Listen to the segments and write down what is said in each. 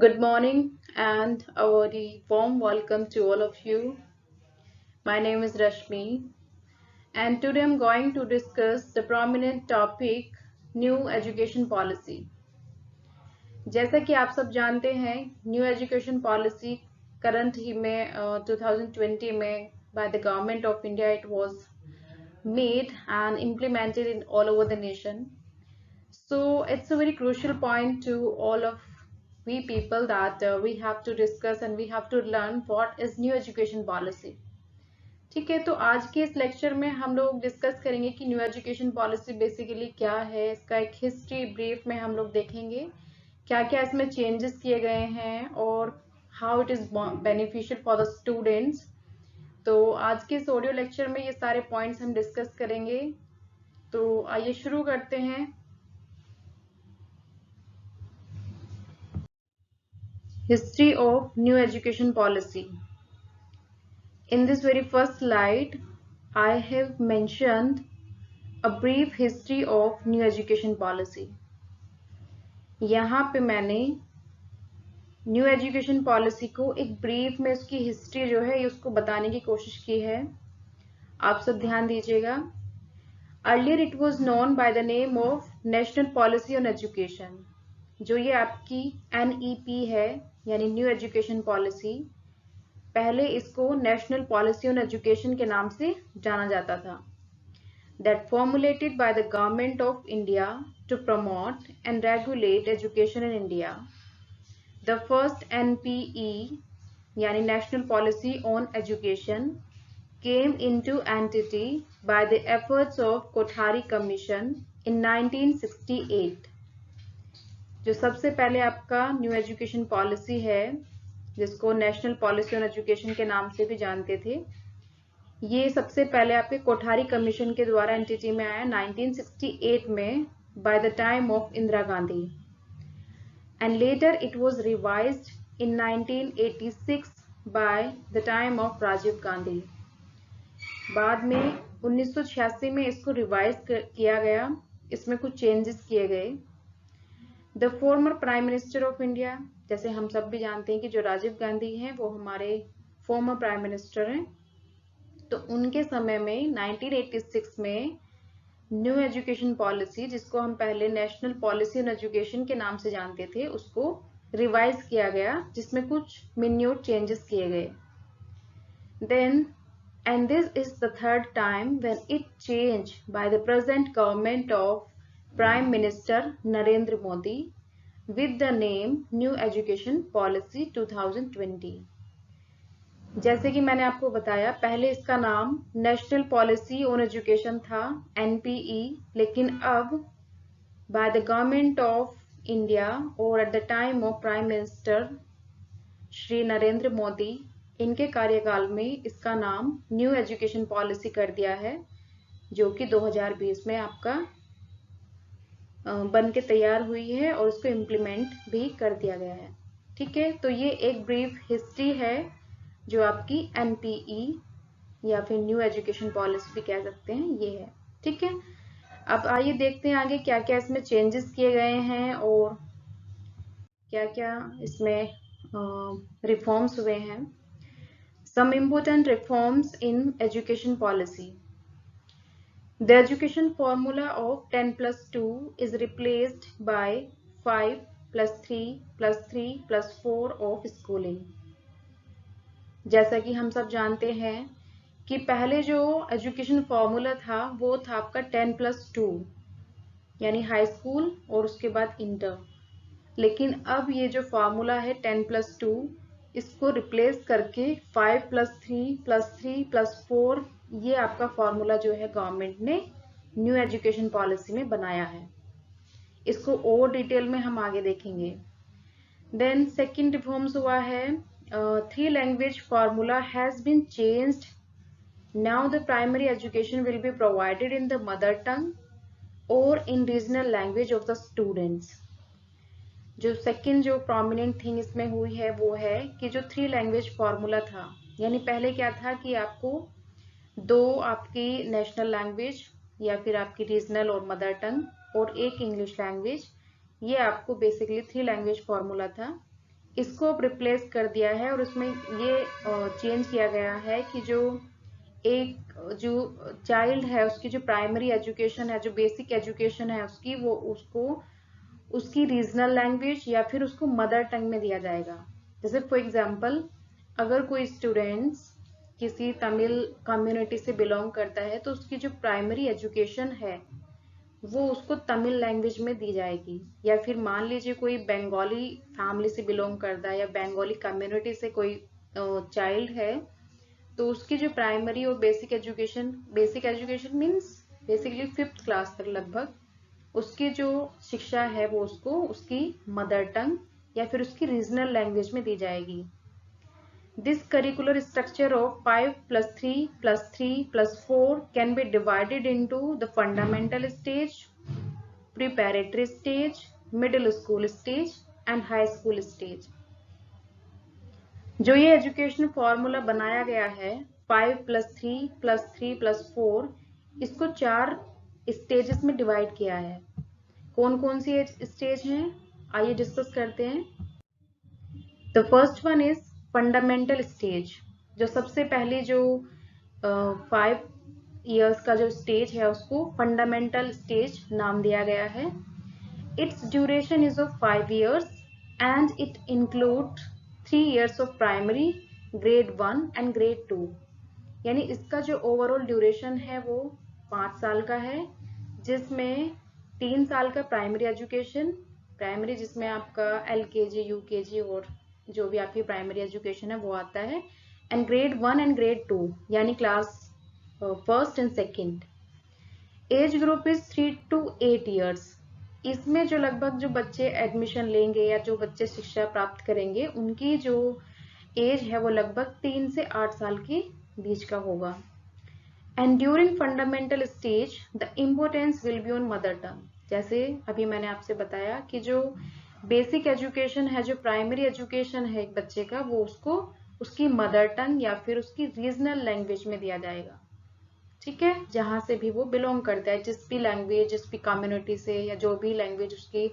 Good morning and a very warm welcome to all of you. My name is Rashmi and today I'm going to discuss the prominent topic New Education Policy. जैसा कि आप सब जानते हैं new education policy current ही में 2020 में by the government of India it was made and implemented in all over the nation. So it's a very crucial point to all of we people that we have to discuss and we have to learn what is new education policy. ठीक है, तो आज के इस lecture में हम लोग discuss करेंगे कि न्यू एजुकेशन पॉलिसी बेसिकली क्या है, इसका एक हिस्ट्री ब्रीफ में हम लोग देखेंगे क्या क्या इसमें चेंजेस किए गए हैं और how it is beneficial for the students. तो आज के इस ऑडियो लेक्चर में ये सारे पॉइंट्स हम डिस्कस करेंगे। तो आइए शुरू करते हैं। History of New Education Policy. In this very first slide, I have mentioned a brief history of New Education Policy. यहाँ पे मैंने न्यू एजुकेशन पॉलिसी को एक ब्रीफ में उसकी हिस्ट्री जो है उसको बताने की कोशिश की है। आप सब ध्यान दीजिएगा। Earlier it was known by the name of national policy on education. जो ये आपकी NEP है यानी न्यू एजुकेशन पॉलिसी, पहले इसको नेशनल पॉलिसी ऑन एजुकेशन के नाम से जाना जाता था। That formulated by the government of India to promote and regulate education in India. The first NPE यानी national policy on education came into entity by the efforts of Kothari commission in 1968। जो सबसे पहले आपका न्यू एजुकेशन पॉलिसी है जिसको national policy on education के नाम से भी जानते थे, ये सबसे पहले आपके कोठारी कमीशन के द्वारा एंटिटी में आया 1968 में by the time of Indira Gandhi and later it was revised in 1986 by the time of Rajiv Gandhi. बाद में 1986 में इसको रिवाइज किया गया, इसमें कुछ चेंजेस किए गए। The former prime minister of India, जैसे हम सब भी जानते हैं कि जो राजीव गांधी हैं वो हमारे फॉर्मर प्राइम मिनिस्टर हैं, तो उनके समय में 1986 में न्यू एजुकेशन पॉलिसी, जिसको हम पहले नेशनल पॉलिसी ऑन एजुकेशन के नाम से जानते थे, उसको रिवाइज किया गया जिसमें कुछ मिन्यूट चेंजेस किए गए। Then and this is the third time when it changed by the present government of Prime Minister Narendra Modi with the name New Education Policy 2020। जैसे कि मैंने आपको बताया पहले इसका नाम नेशनल पॉलिसी ऑन एजुकेशन था NPE, लेकिन अब by the government of India और at the time of Prime Minister Shri Narendra Modi, इनके कार्यकाल में इसका नाम न्यू एजुकेशन पॉलिसी कर दिया है, जो कि 2020 में आपका बन के तैयार हुई है और उसको इम्प्लीमेंट भी कर दिया गया है। ठीक है, तो ये एक ब्रीफ हिस्ट्री है जो आपकी NPE या फिर न्यू एजुकेशन पॉलिसी भी कह सकते हैं, ये है। ठीक है, अब आइए देखते हैं आगे क्या क्या इसमें चेंजेस किए गए हैं और क्या क्या इसमें रिफॉर्म्स हुए हैं। Some important reforms in education policy. The education formula of 10 plus 2 is replaced by 5 plus 3 plus 3 plus 4 of schooling. जैसा कि हम सब जानते हैं कि पहले जो एजुकेशन फॉर्मूला था वो था आपका 10 plus 2 यानी हाई स्कूल और उसके बाद इंटर, लेकिन अब ये जो फॉर्मूला है 10 plus 2 इसको रिप्लेस करके 5 plus 3 plus 3 plus 4 ये आपका फॉर्मूला जो है गवर्नमेंट ने न्यू एजुकेशन पॉलिसी में बनाया है। इसको और डिटेल में हम आगे देखेंगे। देन सेकंड रिफॉर्म्स हुआ है 3 language formula has been changed. Now the primary education will be provided in the mother tongue और in regional language of the students. जो सेकंड जो प्रोमिनेंट थिंग इसमें हुई है वो है कि जो 3 लैंग्वेज फॉर्मूला था, यानी पहले क्या था कि आपको 2 आपकी नेशनल लैंग्वेज या फिर आपकी रीजनल और मदर टंग और 1 इंग्लिश लैंग्वेज, ये आपको बेसिकली 3 लैंग्वेज फॉर्मूला था। इसको अब रिप्लेस कर दिया है और उसमें ये चेंज किया गया है कि जो चाइल्ड है उसकी जो प्राइमरी एजुकेशन है, जो बेसिक एजुकेशन है उसकी, वो उसको उसकी रीजनल लैंग्वेज या फिर उसको मदर टंग में दिया जाएगा। जैसे फॉर एग्जांपल, अगर कोई स्टूडेंट्स किसी तमिल कम्युनिटी से बिलोंग करता है तो उसकी जो प्राइमरी एजुकेशन है वो उसको तमिल लैंग्वेज में दी जाएगी। या फिर मान लीजिए कोई बंगाली फैमिली से बिलोंग करता है या बंगाली कम्युनिटी से कोई चाइल्ड है, तो उसकी जो प्राइमरी और basic education means basically 5th class तक लगभग, उसकी जो शिक्षा है वो उसको उसकी मदर टंग या फिर उसकी रीजनल लैंग्वेज में दी जाएगी। This curricular structure of 5 plus 3 plus 3 plus 4 can be divided into the fundamental stage, preparatory stage, middle school stage and high school stage. जो ये एजुकेशन फॉर्मूला बनाया गया है 5 plus 3 plus 3 plus 4, इसको 4 स्टेजेस में divide किया है। कौन कौन सी स्टेज हैं, आइए डिस्कस करते हैं। The first one is fundamental stage. जो सबसे पहली जो 5 इयर्स का जो स्टेज है उसको फंडामेंटल स्टेज नाम दिया गया है। It's duration is of 5 years and it include 3 years of primary, grade 1 and grade 2। यानी इसका जो ओवरऑल ड्यूरेशन है वो 5 साल का है, जिसमें 3 साल का प्राइमरी एजुकेशन, प्राइमरी जिसमें आपका LKG, UKG और जो भी आपकी प्राइमरी एजुकेशन है वो आता है, एंड grade 1 एंड grade 2 यानी class first and second. Age group is 3 to 8 years। इसमें जो लगभग जो बच्चे एडमिशन लेंगे या जो बच्चे शिक्षा प्राप्त करेंगे उनकी जो एज है वो लगभग 3 से 8 साल के बीच का होगा। And during fundamental stage the importance will be on mother tongue. जैसे अभी मैंने आपसे बताया कि जो बेसिक एजुकेशन है, जो प्राइमरी एजुकेशन है एक बच्चे का, वो उसको उसकी मदर टंग या फिर उसकी रीजनल लैंग्वेज में दिया जाएगा। ठीक है, जहां से भी वो बिलोंग करता है, जिस भी लैंग्वेज, जिस भी कम्युनिटी से या जो भी लैंग्वेज उसकी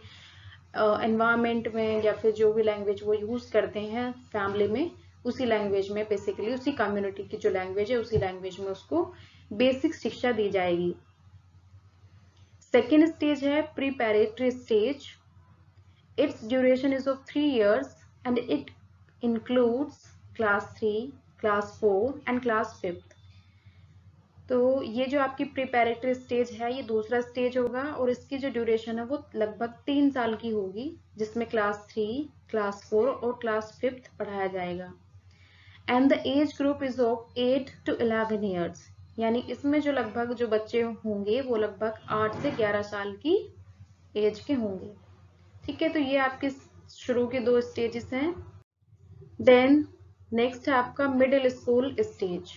एनवायरमेंट में या फिर जो भी लैंग्वेज वो यूज करते हैं फैमिली में, उसी लैंग्वेज में, बेसिकली उसी कम्युनिटी की जो लैंग्वेज है उसी लैंग्वेज में उसको बेसिक शिक्षा दी जाएगी। सेकेंड स्टेज है preparatory stage. Its duration is of 3 years and it includes class 3, class 4 and class 5th। तो ये जो आपकी प्रिपैरेटरी स्टेज है ये दूसरा स्टेज होगा और इसकी जो ड्यूरेशन है वो लगभग 3 साल की होगी, जिसमें क्लास 3, क्लास 4 और क्लास 5th पढ़ाया जाएगा। And the age group is of 8 to 11 years। यानी इसमें जो लगभग जो बच्चे होंगे वो लगभग 8 से 11 साल की एज के होंगे। ठीक है, तो ये आपके शुरू के 2 स्टेजेस हैं। देन नेक्स्ट है आपका मिडिल स्कूल स्टेज।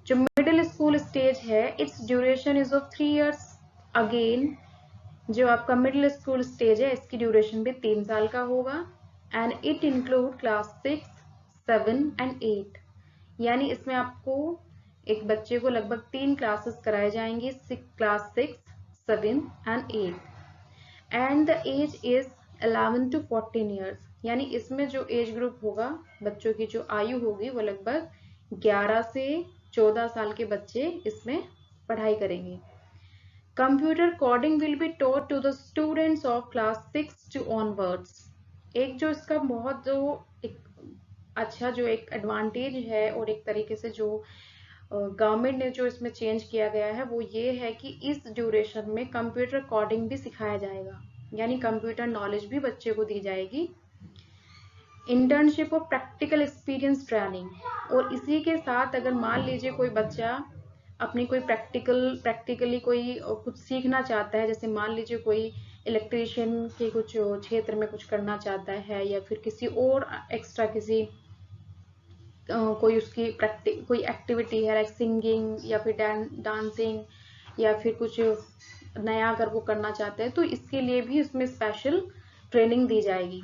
जो मिडिल स्कूल स्टेज है it's duration is of 3 years। Again जो आपका मिडिल स्कूल स्टेज है इसकी ड्यूरेशन भी 3 साल का होगा and it include class 6, 7 and 8। यानी इसमें आपको एक बच्चे को लगभग 3 क्लासेस कराए जाएंगे, class 6, 7 and 8। And the age is 11 to 14 years। यानी इसमें जो एज ग्रुप होगा, बच्चों की जो आयु होगी वो लगभग 11 से 14 साल के बच्चे इसमें पढ़ाई करेंगे। Computer coding will be taught to the students of class 6 to onwards। एक जो इसका बहुत जो एक अच्छा जो एक एडवांटेज है और एक तरीके से जो गवर्नमेंट ने जो इसमें चेंज किया गया है वो ये है कि इस ड्यूरेशन में कंप्यूटर कोडिंग भी सिखाया जाएगा, यानी कंप्यूटर नॉलेज भी बच्चे को दी जाएगी। इंटर्नशिप और प्रैक्टिकल एक्सपीरियंस ट्रेनिंग, और इसी के साथ अगर मान लीजिए कोई बच्चा अपनी कोई प्रैक्टिकली कोई कुछ सीखना चाहता है, जैसे मान लीजिए कोई इलेक्ट्रीशियन के कुछ क्षेत्र में कुछ करना चाहता है या फिर किसी और एक्स्ट्रा किसी कोई उसकी कोई एक्टिविटी है लाइक सिंगिंग या फिर डांसिंग या फिर कुछ नया अगर वो करना चाहते हैं तो इसके लिए भी इसमें स्पेशल ट्रेनिंग दी जाएगी।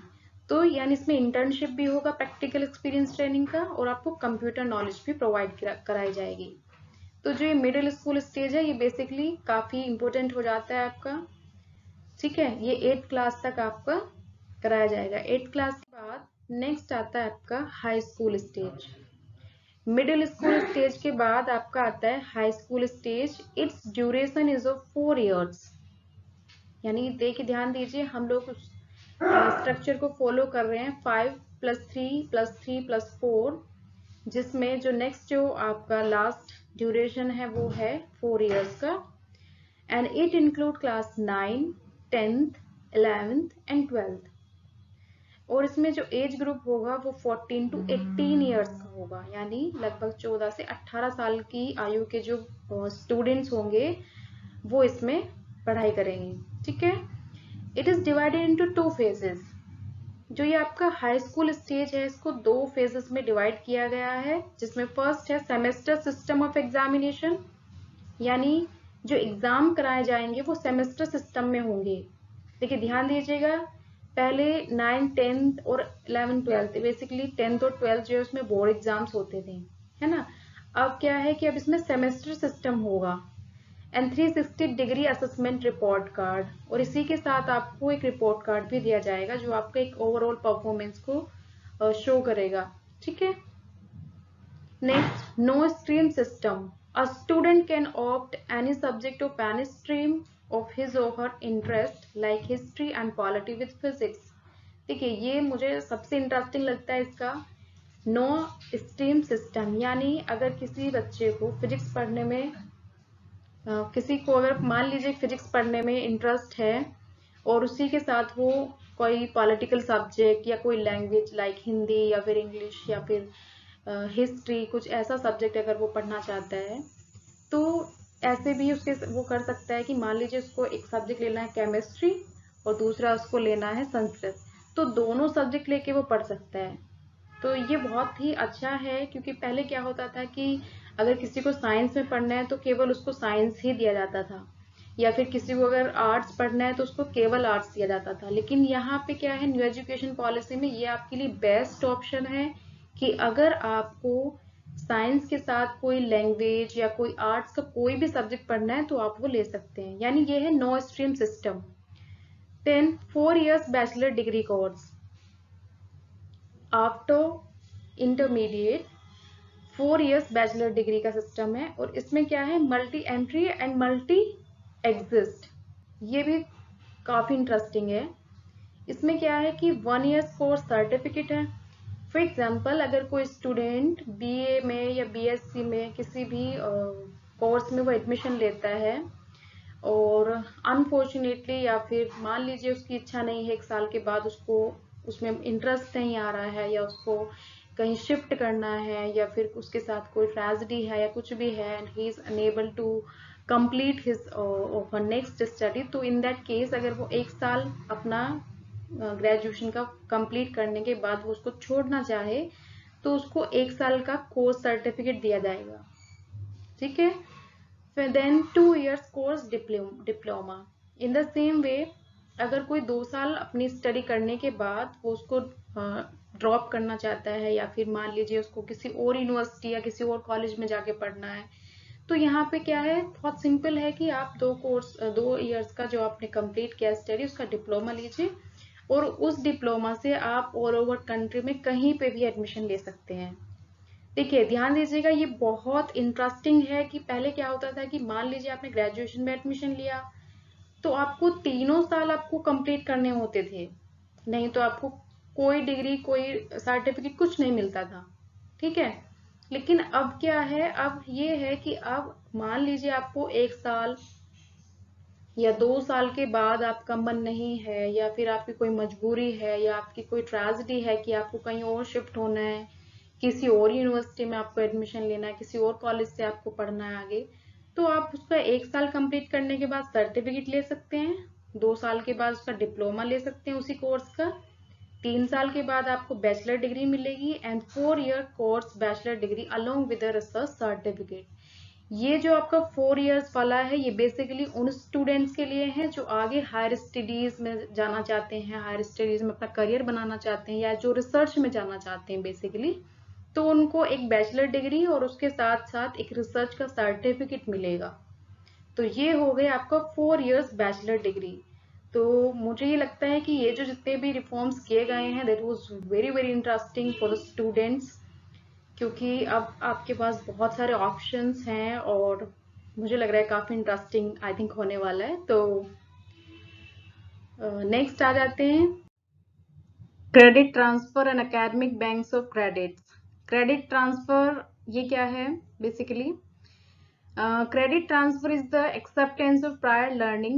तो यानी इसमें इंटर्नशिप भी होगा प्रैक्टिकल एक्सपीरियंस ट्रेनिंग का और आपको कंप्यूटर नॉलेज भी प्रोवाइड कराई जाएगी। तो जो ये मिडिल स्कूल स्टेज है ये बेसिकली काफी इंपॉर्टेंट हो जाता है आपका। ठीक है, ये 8th क्लास तक आपका कराया जाएगा। 8th क्लास के बाद नेक्स्ट आता है आपका high school stage. Middle school stage के बाद आपका आता है high school stage. Its duration is of 4 years। यानी देखिए, ध्यान दीजिए, हम लोग उस स्ट्रक्चर को फॉलो कर रहे हैं 5+3+3+4, जिसमें जो नेक्स्ट जो आपका लास्ट ड्यूरेशन है वो है 4 years का। And it include class 9, 10th, 11th and 12th। और इसमें जो एज ग्रुप होगा वो 14 to 18 years का होगा, यानी लगभग 14 से 18 साल की आयु के जो स्टूडेंट्स होंगे वो इसमें पढ़ाई करेंगे। ठीक है। It is divided into 2 phases। जो ये आपका हाई स्कूल स्टेज है इसको 2 phases में डिवाइड किया गया है, जिसमें फर्स्ट है सेमेस्टर सिस्टम ऑफ एग्जामिनेशन, यानी जो एग्जाम कराए जाएंगे वो सेमेस्टर सिस्टम में होंगे। देखिए ध्यान दीजिएगा, पहले 9, 10th और 11, 12th, बेसिकली 10th और 12th जो है उसमें बोर्ड एग्जाम्स होते थे, है ना। अब क्या है कि अब इसमें सेमेस्टर सिस्टम होगा। And 360 degree assessment report card, और इसी के साथ आपको एक रिपोर्ट कार्ड भी दिया जाएगा जो आपका एक ओवरऑल परफॉर्मेंस को शो करेगा। ठीक है। Next, no stream system. A student can opt any subject of any stream of his or her interest, like history and polity with physics। देखिए, ये मुझे सबसे इंटरेस्टिंग लगता है इसका, नो स्ट्रीम सिस्टम। यानी अगर किसी बच्चे को फिजिक्स पढ़ने में किसी को अगर मान लीजिए फिजिक्स पढ़ने में इंटरेस्ट है और उसी के साथ वो कोई पॉलिटिकल सब्जेक्ट या कोई लैंग्वेज लाइक हिंदी या फिर इंग्लिश या फिर हिस्ट्री, कुछ ऐसा सब्जेक्ट अगर वो पढ़ना चाहता है तो ऐसे भी उसके वो कर सकता है कि मान लीजिए उसको एक सब्जेक्ट लेना है केमिस्ट्री और दूसरा उसको लेना है संस्कृत, तो दोनों सब्जेक्ट लेके वो पढ़ सकता है। तो ये बहुत ही अच्छा है, क्योंकि पहले क्या होता था कि अगर किसी को साइंस में पढ़ना है तो केवल उसको साइंस ही दिया जाता था, या फिर किसी को अगर आर्ट्स पढ़ना है तो उसको केवल आर्ट्स दिया जाता था। लेकिन यहाँ पे क्या है, न्यू एजुकेशन पॉलिसी में ये आपके लिए बेस्ट ऑप्शन है कि अगर आपको साइंस के साथ कोई लैंग्वेज या कोई आर्ट्स का कोई भी सब्जेक्ट पढ़ना है तो आप वो ले सकते हैं। यानी ये है no stream system. 10 4 years bachelor degree course after intermediate 4 years bachelor degree का सिस्टम है, और इसमें क्या है, multi entry and multi exist. ये भी काफी इंटरेस्टिंग है। इसमें क्या है कि 1 year कोर्स सर्टिफिकेट है। फॉर एग्जाम्पल, अगर कोई स्टूडेंट बीए में या बीएससी में किसी भी कोर्स में वो एडमिशन लेता है और अनफॉर्चुनेटली या फिर मान लीजिए उसकी इच्छा नहीं है, 1 साल के बाद उसको उसमें इंटरेस्ट नहीं आ रहा है या उसको कहीं शिफ्ट करना है या फिर उसके साथ कोई ट्रेजेडी है या कुछ भी है, and he is enable to complete his next study, तो इन दैट केस अगर वो 1 साल अपना ग्रेजुएशन का कंप्लीट करने के बाद वो उसको छोड़ना चाहे तो उसको 1 साल का कोर्स सर्टिफिकेट दिया जाएगा। ठीक है। फिर then 2 years course diploma. In the same way, अगर कोई 2 साल अपनी स्टडी करने के बाद वो उसको ड्रॉप करना चाहता है या फिर मान लीजिए उसको किसी और यूनिवर्सिटी या किसी और कॉलेज में जाके पढ़ना है, तो यहाँ पे क्या है, बहुत सिंपल है कि आप 2 years का जो आपने कंप्लीट किया स्टडी उसका डिप्लोमा लीजिए, और उस डिप्लोमा से आप ऑल ओवर कंट्री में कहीं पे भी एडमिशन ले सकते हैं। देखिए ध्यान दीजिएगा, ये बहुत इंटरेस्टिंग है कि पहले क्या होता था कि मान लीजिए आपने ग्रेजुएशन में एडमिशन लिया तो आपको 3 साल आपको कंप्लीट करने होते थे, नहीं तो आपको कोई डिग्री कोई सर्टिफिकेट कुछ नहीं मिलता था। ठीक है। लेकिन अब क्या है, अब ये है कि अब मान लीजिए आपको 1 साल या 2 साल के बाद आपका मन नहीं है या फिर आपकी कोई मजबूरी है या आपकी कोई ट्रेजेडी है कि आपको कहीं और शिफ्ट होना है, किसी और यूनिवर्सिटी में आपको एडमिशन लेना है, किसी और कॉलेज से आपको पढ़ना है आगे, तो आप उसका 1 साल कंप्लीट करने के बाद सर्टिफिकेट ले सकते हैं, 2 साल के बाद उसका डिप्लोमा ले सकते हैं उसी कोर्स का, 3 साल के बाद आपको बैचलर डिग्री मिलेगी, and 4 year course bachelor degree along with research certificate. ये जो आपका 4 years वाला है ये बेसिकली उन स्टूडेंट्स के लिए है जो आगे हायर स्टडीज में जाना चाहते हैं, हायर स्टडीज में अपना करियर बनाना चाहते हैं, या जो रिसर्च में जाना चाहते हैं बेसिकली, तो उनको एक बैचलर डिग्री और उसके साथ साथ एक रिसर्च का सर्टिफिकेट मिलेगा। तो ये हो गया आपका 4 years बैचलर डिग्री। तो मुझे ये लगता है कि ये जो जितने भी रिफॉर्म्स किए गए हैं that was very very interesting for the students, क्योंकि अब आपके पास बहुत सारे ऑप्शंस हैं और मुझे लग रहा है काफ़ी इंटरेस्टिंग आई थिंक होने वाला है। तो नेक्स्ट आ जाते हैं credit transfer and academic banks of credits. Credit transfer ये क्या है basically? Credit transfer is the acceptance of prior learning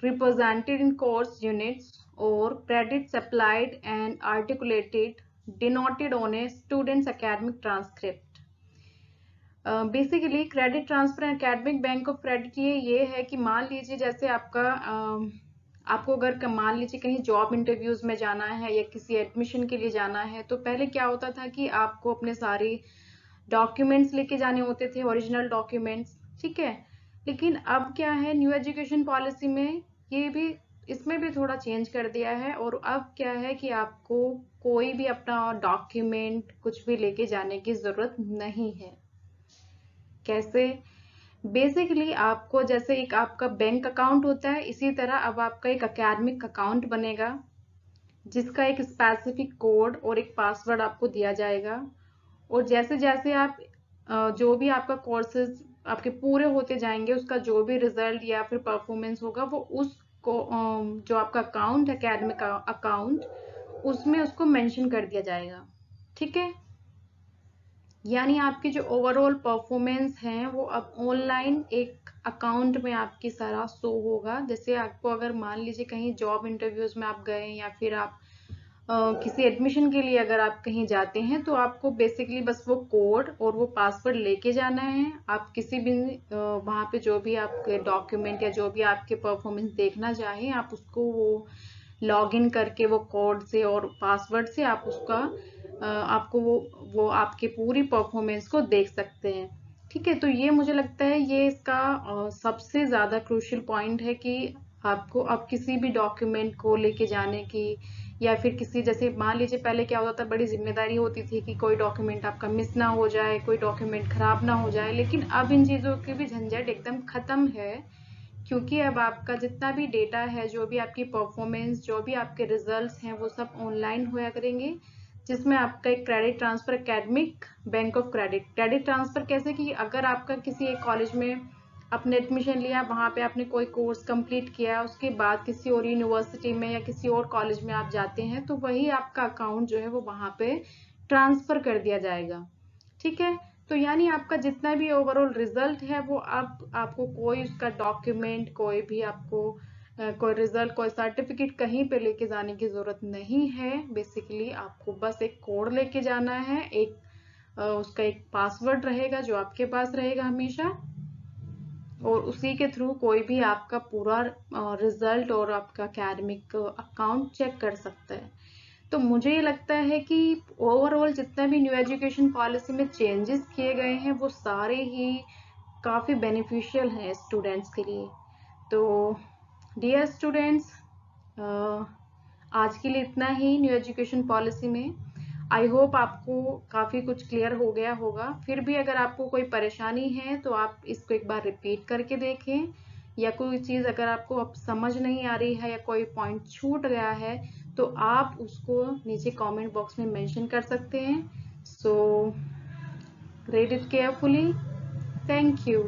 represented in course units or credits applied and articulated denoted on a student's academic transcript. Basically credit transfer academic bank of credit ये है कि मान लीजिए जैसे आपको अगर मान लीजिए कहीं जॉब इंटरव्यूज में जाना है या किसी एडमिशन के लिए जाना है, तो पहले क्या होता था कि आपको अपने सारे डॉक्यूमेंट्स लेके जाने होते थे, ओरिजिनल डॉक्यूमेंट्स, ठीक है। लेकिन अब क्या है, न्यू एजुकेशन पॉलिसी में ये भी, इसमें भी थोड़ा चेंज कर दिया है और अब क्या है कि आपको कोई भी अपना डॉक्यूमेंट कुछ भी लेके जाने की जरूरत नहीं है। कैसे? बेसिकली आपको जैसे एक आपका बैंक अकाउंट होता है, इसी तरह अब आपका एक एकेडमिक अकाउंट बनेगा जिसका एक स्पेसिफिक कोड और एक पासवर्ड आपको दिया जाएगा। और जैसे जैसे आप जो भी आपका कोर्सेज आपके पूरे होते जाएंगे, उसका जो भी रिजल्ट या फिर परफॉर्मेंस होगा वो उसको जो आपका अकाउंट है एकेडमिक अकाउंट, उसमें उसको मेंशन कर दिया जाएगा, ठीक है। यानी आपकी जो ओवरऑल परफॉर्मेंस है वो अब ऑनलाइन एक अकाउंट में आपकी सारा शो होगा। जैसे आपको अगर मान लीजिए कहीं जॉब इंटरव्यूज में आप गए या फिर आप किसी एडमिशन के लिए अगर आप कहीं जाते हैं, तो आपको बेसिकली बस वो कोड और वो पासवर्ड लेके जाना है। आप किसी भी वहाँ पे जो भी आपके डॉक्यूमेंट या जो भी आपके परफॉर्मेंस देखना चाहें, आप उसको वो लॉग इन करके वो कोड से और पासवर्ड से आप उसका आपको वो आपकी पूरी परफॉर्मेंस को देख सकते हैं, ठीक है। तो ये मुझे लगता है ये इसका सबसे ज्यादा क्रूशियल पॉइंट है कि आपको अब किसी भी डॉक्यूमेंट को लेके जाने की, या फिर किसी, जैसे मान लीजिए पहले क्या होता था, बड़ी जिम्मेदारी होती थी कि कोई डॉक्यूमेंट आपका मिस ना हो जाए, कोई डॉक्यूमेंट खराब ना हो जाए। लेकिन अब इन चीजों की भी झंझट एकदम खत्म है, क्योंकि अब आपका जितना भी डेटा है, जो भी आपकी परफॉर्मेंस, जो भी आपके रिजल्ट्स हैं, वो सब ऑनलाइन हुआ करेंगे, जिसमें आपका एक credit transfer academic bank of credit transfer कैसे कि अगर आपका किसी एक कॉलेज में आपने एडमिशन लिया, वहां पे आपने कोई कोर्स कंप्लीट किया, उसके बाद किसी और यूनिवर्सिटी में या किसी और कॉलेज में आप जाते हैं, तो वही आपका अकाउंट जो है वो वहां पे ट्रांसफर कर दिया जाएगा, ठीक है। तो यानी आपका जितना भी ओवरऑल रिजल्ट है वो अब आपको कोई उसका डॉक्यूमेंट, कोई भी आपको कोई रिजल्ट, कोई सर्टिफिकेट कहीं पे लेके जाने की जरूरत नहीं है। बेसिकली आपको बस एक कोड लेके जाना है, एक उसका एक पासवर्ड रहेगा जो आपके पास रहेगा हमेशा, और उसी के थ्रू कोई भी आपका पूरा रिजल्ट और आपका एकेडमिक अकाउंट चेक कर सकता है। तो मुझे ये लगता है कि ओवरऑल जितना भी न्यू एजुकेशन पॉलिसी में चेंजेस किए गए हैं वो सारे ही काफ़ी बेनिफिशियल हैं स्टूडेंट्स के लिए। तो डियर स्टूडेंट्स, आज के लिए इतना ही न्यू एजुकेशन पॉलिसी में। आई होप आपको काफ़ी कुछ क्लियर हो गया होगा। फिर भी अगर आपको कोई परेशानी है तो आप इसको एक बार रिपीट करके देखें, या कोई चीज़ अगर आपको अब समझ नहीं आ रही है या कोई पॉइंट छूट गया है तो आप उसको नीचे कमेंट बॉक्स में मेंशन कर सकते हैं। So read it carefully. Thank you.